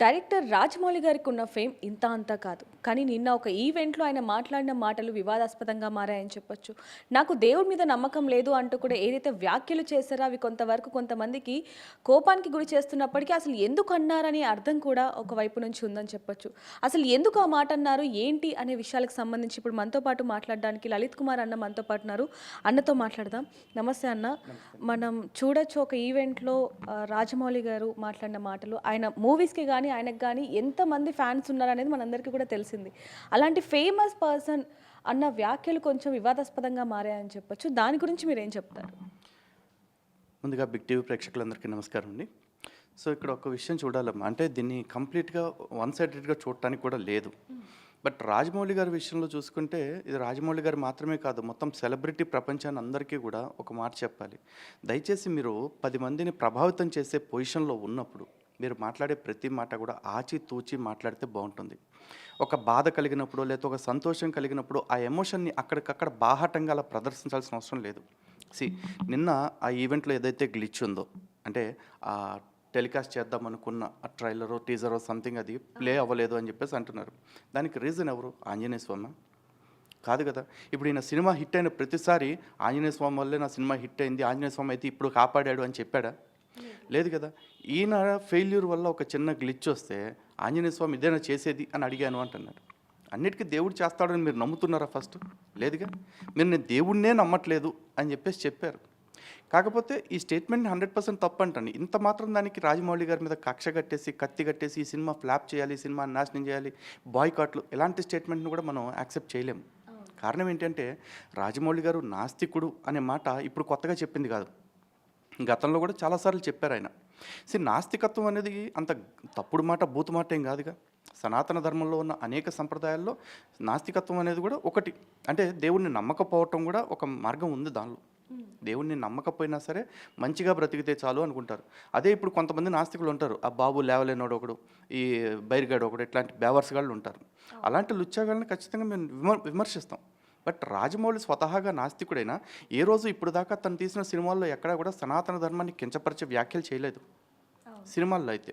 Director Rajamouli గారికి ఉన్న fame ఇంత అంతా కాదు. కానీ నిన్న ఒక ఈవెంట్‌లో ఆయన మాట్లాడిన మాటలు వివాదాస్పదంగా మారాయని చెప్పొచ్చు. నాకు దేవుడి మీద నమ్మకం లేదు అంటూ కూడా ఏదైతే వ్యాఖ్యలు చేశారో అవి కొంతవరకు కొంతమందికి కోపానికి గురి చేస్తున్నప్పటికీ అసలు ఎందుకు అన్నారనే అర్థం కూడా ఒక వైపు నుంచి ఉందని చెప్పొచ్చు. అసలు ఎందుకు ఆ మాట అన్నారు? ఏంటి అనే విషయాలకు సంబంధించి ఇప్పుడు మనతో పాటు మాట్లాడడానికి లలిత్ కుమార్ అన్న మనతో పాటు ఉన్నారు. అన్నతో మాట్లాడదాం. నమస్తే అన్న. మనం చూడొచ్చు ఒక ఈవెంట్‌లో రాజమౌళి గారు మాట్లాడిన మాటలు ఆయన మూవీస్‌కి గానీ, ఆయనకు గానీ ఎంతమంది ఫ్యాన్స్ ఉన్నారనేది మనందరికీ కూడా తెలిసింది. అలాంటి ఫేమస్ పర్సన్ అన్న వ్యాఖ్యలు కొంచెం వివాదాస్పదంగా మారాయని చెప్పొచ్చు. దాని గురించి మీరేం చెప్తారు? ముందుగా బిగ్ టీవీ ప్రేక్షకులందరికీ నమస్కారం అండి. సో ఇక్కడ ఒక విషయం చూడాలమ్మా, అంటే దీన్ని కంప్లీట్గా వన్ సైడెడ్గా చూడటానికి కూడా లేదు. బట్ రాజమౌళి గారి విషయంలో చూసుకుంటే ఇది రాజమౌళి గారు మాత్రమే కాదు, మొత్తం సెలబ్రిటీ ప్రపంచాన్ని అందరికీ కూడా ఒక మాట చెప్పాలి. దయచేసి మీరు 10 మందిని ప్రభావితం చేసే పొజిషన్లో ఉన్నప్పుడు మీరు మాట్లాడే ప్రతి మాట కూడా ఆచితూచి మాట్లాడితే బాగుంటుంది. ఒక బాధ కలిగినప్పుడు లేదా ఒక సంతోషం కలిగినప్పుడు ఆ ఎమోషన్ని అక్కడికక్కడ బాహాటంగా అలా ప్రదర్శించాల్సిన అవసరం లేదు. నిన్న ఆ ఈవెంట్లో ఏదైతే గ్లిచ్ ఉందో, అంటే ఆ టెలికాస్ట్ చేద్దాం అనుకున్న ఆ ట్రైలరో టీజరో సంథింగ్ అది ప్లే అవ్వలేదు అని చెప్పేసి అంటున్నారు. దానికి రీజన్ ఎవరు? ఆంజనేయ స్వామి కాదు కదా. ఇప్పుడు ఈయన సినిమా హిట్ అయిన ప్రతిసారి ఆంజనేయ స్వామి వల్లే నా సినిమా హిట్ అయింది, ఆంజనేయ స్వామి అయితే ఇప్పుడు కాపాడాడు అని చెప్పాడా? లేదు కదా. ఈయన ఫెయిల్యూర్ వల్ల ఒక చిన్న గ్లిచ్ వస్తే ఆంజనేయ స్వామి ఇదేనా చేసేది అని అడిగాను అంటున్నాడు. అన్నిటికీ దేవుడు చేస్తాడని మీరు నమ్ముతున్నారా? ఫస్ట్ లేదుగా. మీరు నేను దేవుడినే నమ్మట్లేదు అని చెప్పేసి చెప్పారు. కాకపోతే ఈ స్టేట్మెంట్ 100% తప్పు అంటాను. ఇంత మాత్రం దానికి రాజమౌళి గారి మీద కక్ష కట్టేసి కత్తి కట్టేసి ఈ సినిమా ఫ్లాప్ చేయాలి, సినిమా నాశనం చేయాలి, బాయ్కాట్లు, ఎలాంటి స్టేట్మెంట్ను కూడా మనం యాక్సెప్ట్ చేయలేము. కారణం ఏంటంటే రాజమౌళి గారు నాస్తికుడు అనే మాట ఇప్పుడు కొత్తగా చెప్పింది కాదు, గతంలో కూడా చాలాసార్లు చెప్పారు ఆయన. నాస్తికత్వం అనేది అంత తప్పుడు మాట, బూతు మాట ఏం కాదుగా. సనాతన ధర్మంలో ఉన్న అనేక సంప్రదాయాల్లో నాస్తికత్వం అనేది కూడా ఒకటి. అంటే దేవుణ్ణి నమ్మకపోవటం కూడా ఒక మార్గం ఉంది దానిలో. దేవుణ్ణి నమ్మకపోయినా సరే మంచిగా బ్రతికితే చాలు అనుకుంటారు. అదే ఇప్పుడు కొంతమంది నాస్తికులు ఉంటారు, ఆ బాబు లేవలేనోడు ఒకడు, ఈ బైర్గాడు ఒకడు, ఇట్లాంటి బేవర్స్గాళ్ళు ఉంటారు. అలాంటి లుచ్చాగాళ్ళని ఖచ్చితంగా మేము విమర్శిస్తాం. బట్ రాజమౌళి స్వతహాగా నాస్తికుడైనా ఏ రోజు ఇప్పుడు దాకా తను తీసిన సినిమాల్లో ఎక్కడా కూడా సనాతన ధర్మాన్ని కించపరిచే వ్యాఖ్యలు చేయలేదు సినిమాల్లో అయితే.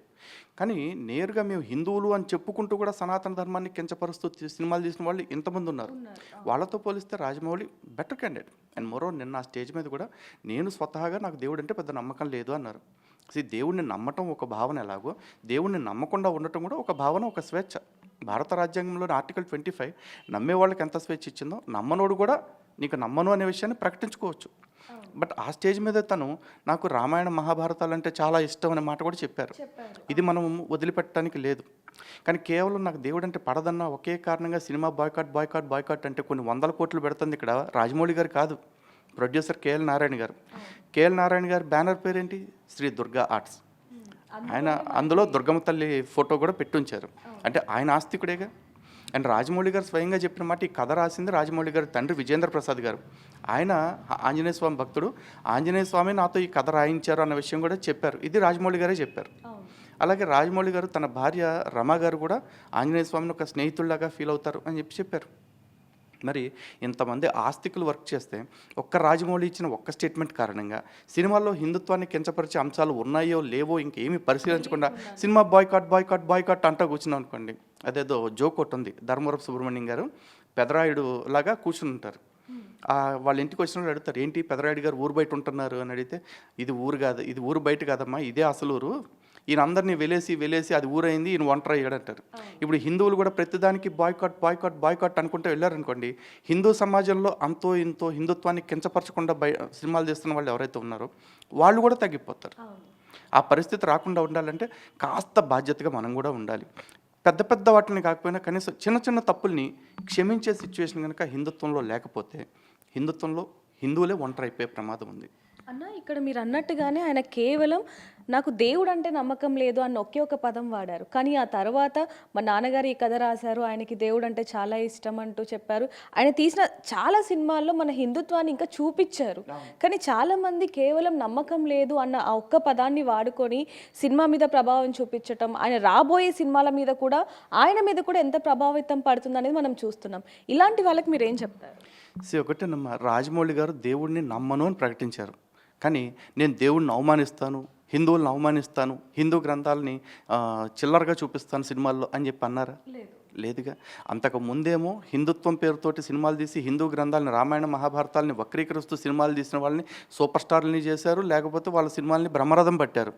కానీ నేరుగా మేము హిందువులు అని చెప్పుకుంటూ కూడా సనాతన ధర్మాన్ని కించపరుస్తూ సినిమాలు తీసిన వాళ్ళు ఇంతమంది ఉన్నారు. వాళ్ళతో పోలిస్తే రాజమౌళి బెటర్ క్యాండిడేట్. అండ్ మరో నిన్న ఆ స్టేజ్ మీద కూడా నేను స్వతహాగా నాకు దేవుడు అంటే పెద్ద నమ్మకం లేదు అన్నారు. దేవుడిని నమ్మటం ఒక భావన ఎలాగో, దేవుడిని నమ్మకుండా ఉండటం కూడా ఒక భావన, ఒక స్వేచ్ఛ. భారత రాజ్యాంగంలోని ఆర్టికల్ 25 నమ్మే వాళ్ళకి ఎంత స్వేచ్ఛ ఇచ్చిందో, నమ్మనోడు కూడా నీకు నమ్మను అనే విషయాన్ని ప్రకటించుకోవచ్చు. బట్ ఆ స్టేజ్ మీద తను నాకు రామాయణ మహాభారతాలు అంటే చాలా ఇష్టం అనే మాట కూడా చెప్పారు. ఇది మనం వదిలిపెట్టడానికి లేదు. కానీ కేవలం నాకు దేవుడు అంటే పడదన్న ఒకే కారణంగా సినిమా బాయ్కాట్ అంటే కొన్ని 100 కోట్లు పెడుతుంది ఇక్కడ రాజమౌళి గారు కాదు, ప్రొడ్యూసర్ కేఎల్ నారాయణ గారు. కేఎల్ నారాయణ గారి బ్యానర్ పేరేంటి? శ్రీ దుర్గా ఆర్ట్స్. ఆయన అందులో దుర్గమ్మ తల్లి ఫోటో కూడా పెట్టుంచారు. అంటే ఆయన ఆస్తికుడేగా. అండ్ రాజమౌళి గారు స్వయంగా చెప్పిన మాట, ఈ కథ రాసింది రాజమౌళి గారి తండ్రి విజేంద్ర ప్రసాద్ గారు. ఆయన ఆంజనేయ స్వామి భక్తుడు, ఆంజనేయ స్వామి నాతో ఈ కథ రాయించారు అన్న విషయం కూడా చెప్పారు. ఇది రాజమౌళి గారే చెప్పారు. అలాగే రాజమౌళి గారు తన భార్య రమ గారు కూడా ఆంజనేయ స్వామిని ఒక స్నేహితుల్లాగా ఫీల్ అవుతారు అని చెప్పారు. మరి ఇంతమంది ఆస్తికులు వర్క్ చేస్తే ఒక్క రాజమౌళి ఇచ్చిన ఒక్క స్టేట్మెంట్ కారణంగా సినిమాల్లో హిందుత్వాన్ని కించపరిచే అంశాలు ఉన్నాయో లేవో ఇంకేమీ పరిశీలించకుండా సినిమా బాయ్కాట్ అంటూ కూర్చున్నాం అనుకోండి. అదేదో జోక్ ఒకటి ఉంది, ధర్మవరపు సుబ్రహ్మణ్యం గారు పెదరాయుడు లాగా కూర్చుని ఉంటారు. వాళ్ళ ఇంటికి వచ్చినప్పుడు అడుగుతారు, ఏంటి పెదరాయుడు గారు ఊరు బయట ఉంటున్నారు అని అడిగితే, ఇది ఊరు కాదు, ఇది ఊరు బయట కాదమ్మా, ఇదే అసలు ఊరు, ఈయన అందరినీ వెలేసి అది ఊరైంది, ఈయన ఒంటరి అయ్యాడంటారు. ఇప్పుడు హిందువులు కూడా ప్రతిదానికి బాయ్కాట్ అనుకుంటూ వెళ్ళారనుకోండి, హిందూ సమాజంలో అంతో ఇంతో హిందుత్వాన్ని కించపరచకుండా సినిమాలు తీస్తున్న వాళ్ళు ఎవరైతే ఉన్నారో వాళ్ళు కూడా తగ్గిపోతారు. ఆ పరిస్థితి రాకుండా ఉండాలంటే కాస్త బాధ్యతగా మనం కూడా ఉండాలి. పెద్ద వాటిని కాకపోయినా కనీసం చిన్న తప్పుల్ని క్షమించే సిచ్యువేషన్ కనుక హిందుత్వంలో లేకపోతే హిందువులే ఒంటరి అయిపోయే ప్రమాదం ఉంది. అన్న ఇక్కడ మీరు అన్నట్టుగానే ఆయన కేవలం నాకు దేవుడు అంటే నమ్మకం లేదు అన్న ఒకే ఒక పదం వాడారు. కానీ ఆ తర్వాత మా నాన్నగారు ఈ కథ రాశారు, ఆయనకి దేవుడు అంటే చాలా ఇష్టం అంటూ చెప్పారు. ఆయన తీసిన చాలా సినిమాల్లో మన హిందుత్వాన్ని ఇంకా చూపించారు. కానీ చాలామంది కేవలం నమ్మకం లేదు అన్న ఆ ఒక్క పదాన్ని వాడుకొని సినిమా మీద ప్రభావం చూపించటం, ఆయన రాబోయే సినిమాల మీద కూడా ఆయన మీద కూడా ఎంత ప్రభావితం పడుతుంది అనేది మనం చూస్తున్నాం. ఇలాంటి వాళ్ళకి మీరు ఏం చెప్తారు? ఒకటేనమ్మా, రాజమౌళి గారు దేవుడిని నమ్మను అని ప్రకటించారు. కానీ నేను దేవుడిని అవమానిస్తాను, హిందువులను అవమానిస్తాను, హిందూ గ్రంథాలని చిల్లరగా చూపిస్తాను సినిమాల్లో అని చెప్పి అన్నారా? లేదు. లేదుగా. అంతకు ముందేమో హిందుత్వం పేరుతోటి సినిమాలు తీసి హిందూ గ్రంథాలని రామాయణ మహాభారతాలని వక్రీకరిస్తూ సినిమాలు తీసిన వాళ్ళని సూపర్ స్టార్లని చేశారు, లేకపోతే వాళ్ళ సినిమాల్ని బ్రహ్మరథం పట్టారు.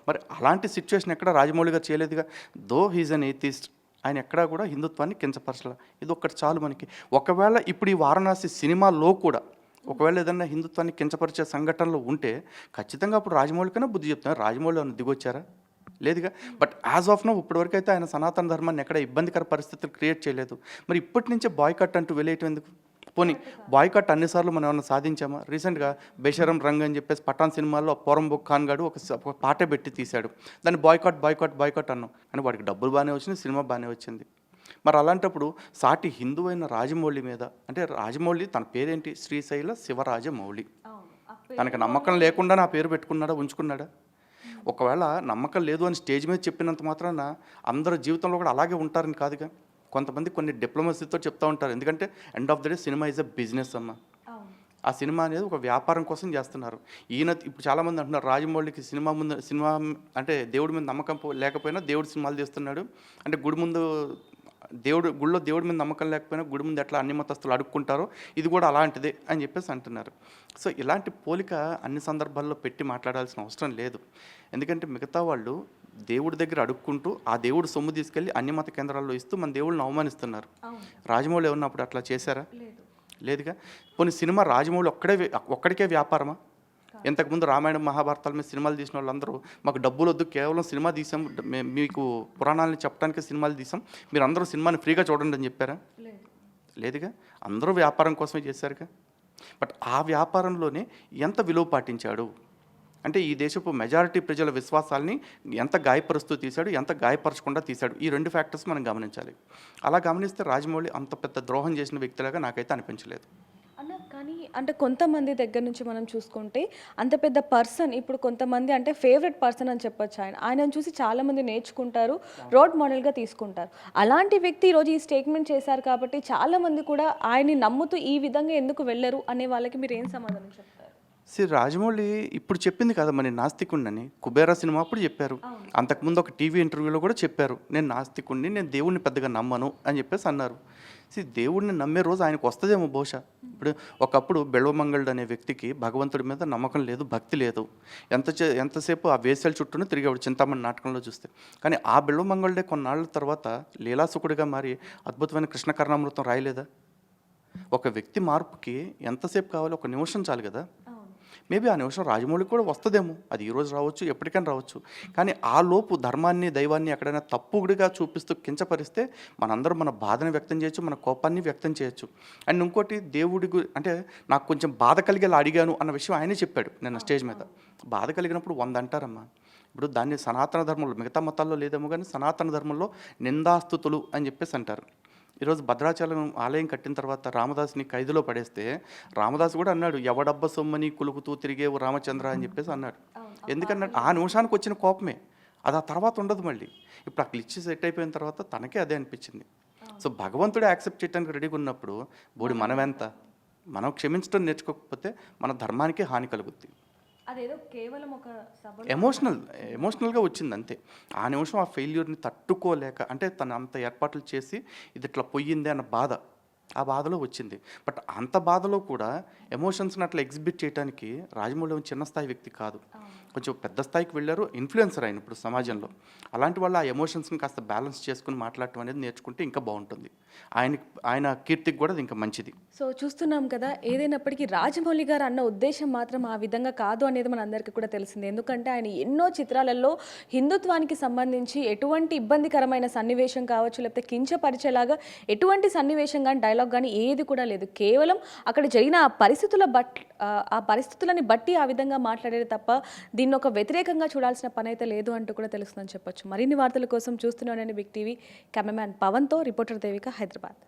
మరి అలాంటి సిచ్యువేషన్ ఎక్కడ రాజమౌళి గారు చేయలేదుగా. దో హీజ్ అన్ ఏథిస్ట్, ఆయన ఎక్కడా కూడా హిందుత్వాన్ని కించపరచల. ఇది ఒక్కటి చాలు మనకి. ఒకవేళ ఇప్పుడు ఈ వారణాసి సినిమాలో కూడా ఒకవేళ ఏదన్నా హిందుత్వాన్ని కించపరిచే సంఘటనలు ఉంటే ఖచ్చితంగా అప్పుడు రాజమౌళికైనా బుద్ధి చెప్తున్నారు. రాజమౌళి ఏమైనా దిగొచ్చారా? లేదుగా. బట్ యాజ్ ఆఫ్ నో ఇప్పటివరకు అయితే ఆయన సనాతన ధర్మాన్ని ఎక్కడ ఇబ్బందికర పరిస్థితులు క్రియేట్ చేయలేదు. మరి ఇప్పటి నుంచే బాయ్కట్ అంటూ వెళ్ళేయటం ఎందుకు? పోనీ బాయ్కట్ అన్నిసార్లు మనం ఏమన్నా సాధించామా? రీసెంట్గా బేషరం రంగ్ అని చెప్పేసి పఠాన్ సినిమాలో పోరంబుక్ ఖాన్ గారు ఒక పాటే పెట్టి తీశాడు. దాన్ని బాయ్కట్ అన్నాం. అని వాడికి డబ్బులు బాగానే వచ్చింది, సినిమా బాగానే వచ్చింది. మరి అలాంటప్పుడు సాటి హిందువైన రాజమౌళి మీద, అంటే రాజమౌళి తన పేరేంటి? శ్రీశైల శివరాజమౌళి. తనకు నమ్మకం లేకుండా నా పేరు పెట్టుకున్నాడా, ఉంచుకున్నాడా? ఒకవేళ నమ్మకం లేదు అని స్టేజ్ మీద చెప్పినంత మాత్రాన అందరి జీవితంలో కూడా అలాగే ఉంటారని కాదుగా. కొంతమంది కొన్ని డిప్లొమసీతో చెప్తూ ఉంటారు. ఎందుకంటే end of the day cinema is a business అమ్మ. ఆ సినిమా అనేది ఒక వ్యాపారం కోసం చేస్తున్నారు. ఈయన ఇప్పుడు చాలామంది అంటున్నారు రాజమౌళికి సినిమా అంటే దేవుడి మీద నమ్మకం లేకపోయినా దేవుడి సినిమాలు తీస్తున్నాడు, అంటే గుడిలో దేవుడి మీద నమ్మకం లేకపోయినా గుడి ముందు ఎట్లా అన్ని మతస్థులు అడుక్కుంటారో ఇది కూడా అలాంటిదే అని చెప్పేసి అంటున్నారు. సో ఇలాంటి పోలిక అన్ని సందర్భాల్లో పెట్టి మాట్లాడాల్సిన అవసరం లేదు. ఎందుకంటే మిగతా వాళ్ళు దేవుడి దగ్గర అడుక్కుంటూ ఆ దేవుడు సొమ్ము తీసుకెళ్ళి అన్ని మత కేంద్రాల్లో ఇస్తూ మన దేవుళ్ళని అవమానిస్తున్నారు. రాజమౌళి ఏమన్నప్పుడు అట్లా చేశారా? లేదుగా. పోనీ సినిమా రాజమౌళి ఒక్కడికే వ్యాపారమా? ఇంతకుముందు రామాయణ మహాభారతాల మీద సినిమాలు తీసిన వాళ్ళందరూ మాకు డబ్బులు వద్దు, కేవలం సినిమా తీసాం, మీకు పురాణాలని చెప్పడానికి సినిమాలు తీసాం, మీరు అందరూ సినిమాని ఫ్రీగా చూడండి అని చెప్పారా? లేదుగా. అందరూ వ్యాపారం కోసమే చేశారుగా. బట్ ఆ వ్యాపారంలోనే ఎంత విలువ పాటించాడు అంటే ఈ దేశపు మెజారిటీ ప్రజల విశ్వాసాలని ఎంత గాయపరుస్తూ తీశాడు, ఎంత గాయపరచకుండా తీశాడు, ఈ రెండు ఫ్యాక్టర్స్ మనం గమనించాలి. అలా గమనిస్తే రాజమౌళి అంత పెద్ద ద్రోహం చేసిన వ్యక్తిలాగా నాకైతే అనిపించలేదు. కానీ అంటే కొంతమంది దగ్గర నుంచి మనం చూసుకుంటే అంత పెద్ద పర్సన్, ఇప్పుడు కొంతమంది అంటే ఫేవరెట్ పర్సన్ అని చెప్పొచ్చు. ఆయనను చూసి చాలామంది నేర్చుకుంటారు, రోల్ మోడల్గా తీసుకుంటారు. అలాంటి వ్యక్తి ఈరోజు ఈ స్టేట్మెంట్ చేశారు కాబట్టి చాలామంది కూడా ఆయన్ని నమ్ముతూ ఈ విధంగా ఎందుకు వెళ్ళరు అనే వాళ్ళకి మీరు ఏం సమాధానం చెప్తారు? రాజమౌళి ఇప్పుడు చెప్పింది కదా మరి నాస్తికుడిని. కుబేరా సినిమా అప్పుడు చెప్పారు, అంతకుముందు ఒక టీవీ ఇంటర్వ్యూలో కూడా చెప్పారు, నేను నాస్తికుడిని, నేను దేవుడిని పెద్దగా నమ్మను అని చెప్పేసి అన్నారు. దేవుడిని నమ్మే రోజు ఆయనకు వస్తుందేమో బహుశా. ఇప్పుడు ఒకప్పుడు బెల్వమంగళుడు అనే వ్యక్తికి భగవంతుడి మీద నమ్మకం లేదు, భక్తి లేదు. ఎంతసేపు ఆ వేసల చుట్టూనే తిరిగాడు చింతామణి నాటకంలో చూస్తే. కానీ ఆ బెల్వమంగళుడే కొన్నాళ్ళ తర్వాత లీలాసుకుడిగా మారి అద్భుతమైన కృష్ణకర్ణామృతం రాయలేదా? ఒక వ్యక్తి మార్పుకి ఎంతసేపు కావాలి? ఒక నిమిషం చాలు కదా. మేబీ ఆ నిమిషం రాజమౌళికి కూడా వస్తుందేమో, అది ఈరోజు రావచ్చు, ఎప్పటికైనా రావచ్చు. కానీ ఆ లోపు ధర్మాన్ని దైవాన్ని ఎక్కడైనా తప్పుడుగా చూపిస్తూ కించపరిస్తే మనందరం మన బాధను వ్యక్తం చేయొచ్చు, మన కోపాన్ని వ్యక్తం చేయొచ్చు. అండ్ ఇంకోటి అంటే నాకు కొంచెం బాధ కలిగేలా అడిగాను అన్న విషయం ఆయనే చెప్పాడు నిన్న స్టేజ్ మీద. బాధ కలిగినప్పుడు 100 అంటారమ్మా. ఇప్పుడు దాన్ని సనాతన ధర్మంలో, మిగతా మతాల్లో లేదేమో కానీ సనాతన ధర్మంలో నిందాస్తుతులు అని చెప్పేసి అంటారు. ఈరోజు భద్రాచలం ఆలయం కట్టిన తర్వాత రామదాస్ని ఖైదులో పడేస్తే రామదాస్ కూడా అన్నాడు, ఎవడబ్బ సొమ్మని కులుకుతూ తిరిగేవు రామచంద్ర అని చెప్పేసి అన్నాడు. ఎందుకన్నాడు? ఆ నిమిషానికి వచ్చిన కోపమే, అది ఆ తర్వాత ఉండదు. మళ్ళీ ఇప్పుడు ఆ క్లిచ్ సెట్ అయిపోయిన తర్వాత తనకే అదే అనిపించింది. సో భగవంతుడే యాక్సెప్ట్ చేయడానికి రెడీగా ఉన్నప్పుడు మనం క్షమించడం నేర్చుకోకపోతే మన ధర్మానికే హాని కలుగుద్ది. అదేదో కేవలం ఒక ఎమోషనల్గా వచ్చింది అంతే. ఆ నిమిషం ఆ ఫెయిల్యూర్ని తట్టుకోలేక, అంటే తను అంత ఏర్పాట్లు చేసి ఇది ఇట్లా పొయ్యింది అన్న బాధ, ఆ బాధలో వచ్చింది. బట్ అంత బాధలో కూడా ఎమోషన్స్ని అట్లా ఎగ్జిబిట్ చేయడానికి రాజమౌళి చిన్న స్థాయి వ్యక్తి కాదు, కొంచెం పెద్ద స్థాయికి వెళ్ళారు, ఇన్ఫ్లుయెన్సర్ ఆయన ఇప్పుడు సమాజంలో. అలాంటి వాళ్ళు ఆ ఎమోషన్స్ని కాస్త బ్యాలెన్స్ చేసుకుని మాట్లాడటం అనేది నేర్చుకుంటే ఇంకా బాగుంటుంది. ఆయన కీర్తికి కూడా అది ఇంకా మంచిది. సో చూస్తున్నాం కదా, ఏదైనప్పటికీ రాజమౌళి గారు అన్న ఉద్దేశం మాత్రం ఆ విధంగా కాదు అనేది మన అందరికీ కూడా తెలిసింది. ఎందుకంటే ఆయన ఎన్నో చిత్రాలలో హిందుత్వానికి సంబంధించి ఎటువంటి ఇబ్బందికరమైన సన్నివేశం కావచ్చు, లేకపోతే కించపరిచేలాగా ఎటువంటి సన్నివేశం కానీ డైలాగ్ కానీ ఏది కూడా లేదు. కేవలం అక్కడ జరిగిన ఆ పరిస్థితులని బట్టి ఆ విధంగా మాట్లాడేది తప్ప దీన్ని ఒక వ్యతిరేకంగా చూడాల్సిన పని అయితే లేదు అంటూ కూడా తెలుస్తుందని చెప్పొచ్చు. మరిన్ని వార్తల కోసం చూస్తూనే ఉండండి బిగ్ టీవీ. కెమెరామ్యాన్ పవన్తో రిపోర్టర్ దేవిక, హైదరాబాద్.